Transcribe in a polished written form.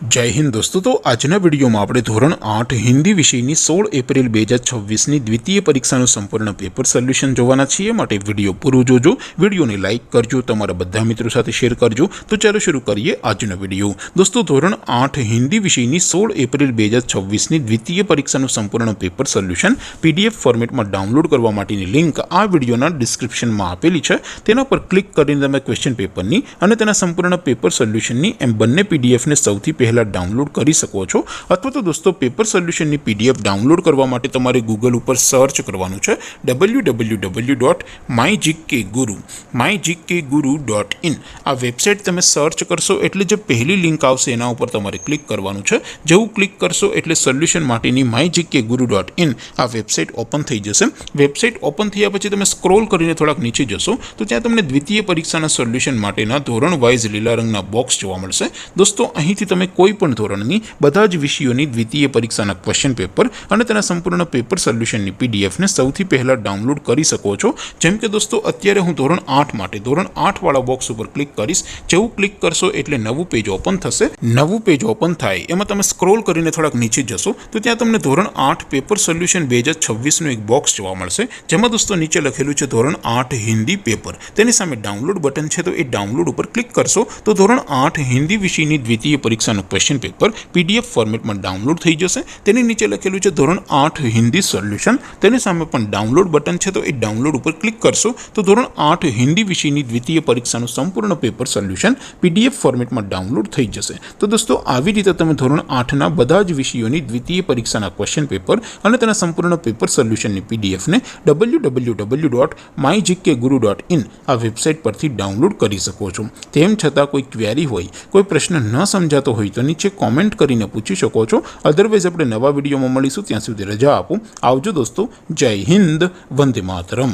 जय हिंद दोस्तों। तो आजना विडियो में આપણે ધોરણ 8 હિન્દી વિષયની 16 એપ્રિલ 2026ની દ્વિતીય પરીક્ષાનું સંપૂર્ણ પેપર સોલ્યુશન જોવાના છીએ। માટે વિડિયો પૂરો જોજો, વિડિયોને લાઈક કરજો, તમારા બધા મિત્રો સાથે શેર કરજો। તો ચાલો શરૂ કરીએ આજનો વિડિયો। दोस्तों ધોરણ 8 હિન્દી વિષયની 16 એપ્રિલ 2026ની દ્વિતીય પરીક્ષાનું સંપૂર્ણ પેપર સોલ્યુશન પીડીએફ ફોર્મેટમાં ડાઉનલોડ કરવા માટેની લિંક આ વિડિયોના ડિસ્ક્રિપ્શનમાં આપેલી છે। તેના પર ક્લિક કરીને તમે ક્વેશ્ચન પેપરની અને તેના સંપૂર્ણ પેપર સોલ્યુશનની એમ બંને પીડીએફને સૌથી પહેલા डाउनलॉड कर सको छो। अथवा तो दोस्तों पेपर सोल्यूशन की पीडीएफ डाउनलॉड करवा माटे तमारे गूगल पर सर्च करवानुं छे www.mygkguru.in। आ वेबसाइट तमे सर्च करशो एटले जो पहली लिंक आवशे एना उपर तमारे क्लिक करवानुं छे। जेवुं क्लिक करशो एटले सोल्यूशन माटेनी mygkguru.in आ वेबसाइट ओपन थई जशे। वेबसाइट ओपन थया पछी तमे स्क्रॉल करीने थोड़ाक नीचे जशो तो त्यां तमने द्वितीय परीक्षाना सोल्यूशन माटेना धोरण वाइज लीला रंगना बॉक्स जोवा मळशे। दोस्तों અહીંથી તમે કોઈપણ ધોરણની બધા જ વિષયોની દ્વિતીય પરીક્ષાના ક્વેશ્ચન પેપર અને તેના સંપૂર્ણ પેપર સોલ્યુશનની પીડીએફને સૌથી પહેલા ડાઉનલોડ કરી શકો છો। જેમ કે દોસ્તો અત્યારે હું ધોરણ 8 માટે ધોરણ 8 વાળા બોક્સ ઉપર ક્લિક કરીશ। જેવું ક્લિક કરશો એટલે નવું પેજ ઓપન થશે। નવું પેજ ઓપન થાય એમાં તમે સ્ક્રોલ કરીને થોડાક નીચે જશો તો ત્યાં તમને ધોરણ 8 પેપર સોલ્યુશન 2026નું એક બોક્સ જોવા મળશે। જેમાં દોસ્તો નીચે લખેલું છે ધોરણ 8 હિન્દી પેપર। તેની સામે ડાઉનલોડ બટન છે તો એ ડાઉનલોડ ઉપર ક્લિક કરશો તો ધોરણ 8 હિન્દી વિષયની દ્વિતીય પરીક્ષાનું क्वेश्चन पेपर पीडीएफ फॉर्मेट में डाउनलॉड थई जशे। तेनी नीचे लखेलुं छे धोरण 8 हिंदी सोल्यूशन। तेनी सामे पण डाउनलॉड बटन छे तो ए डाउनलॉड पर क्लिक करशो तो धोरण 8 हिंदी विषयनी द्वितीय परीक्षानुं संपूर्ण पेपर सोल्यूशन पीडीएफ फॉर्मेट में डाउनलॉड थई जशे। तो दोस्तों આવી રીતે તમે ધોરણ 8 ના બધા જ વિષયોની દ્વિતીય પરીક્ષાના ક્વેશ્ચન પેપર અને તેના સંપૂર્ણ પેપર સોલ્યુશનની પીડીએફ ને www.mygkguru.in આ વેબસાઇટ પરથી ડાઉનલોડ કરી શકો છો। તેમ છતાં કોઈ ક્વેરી હોય, કોઈ પ્રશ્ન ન સમજાતો હોય તો नीचे कॉमेंट करीने पूछी शको छो। अदरवाइज अपने नवा विडियो में मळीशुं, त्यां सुधी रजा आपो। आवजो दोस्तों। जय हिंद, वंदे मातरम।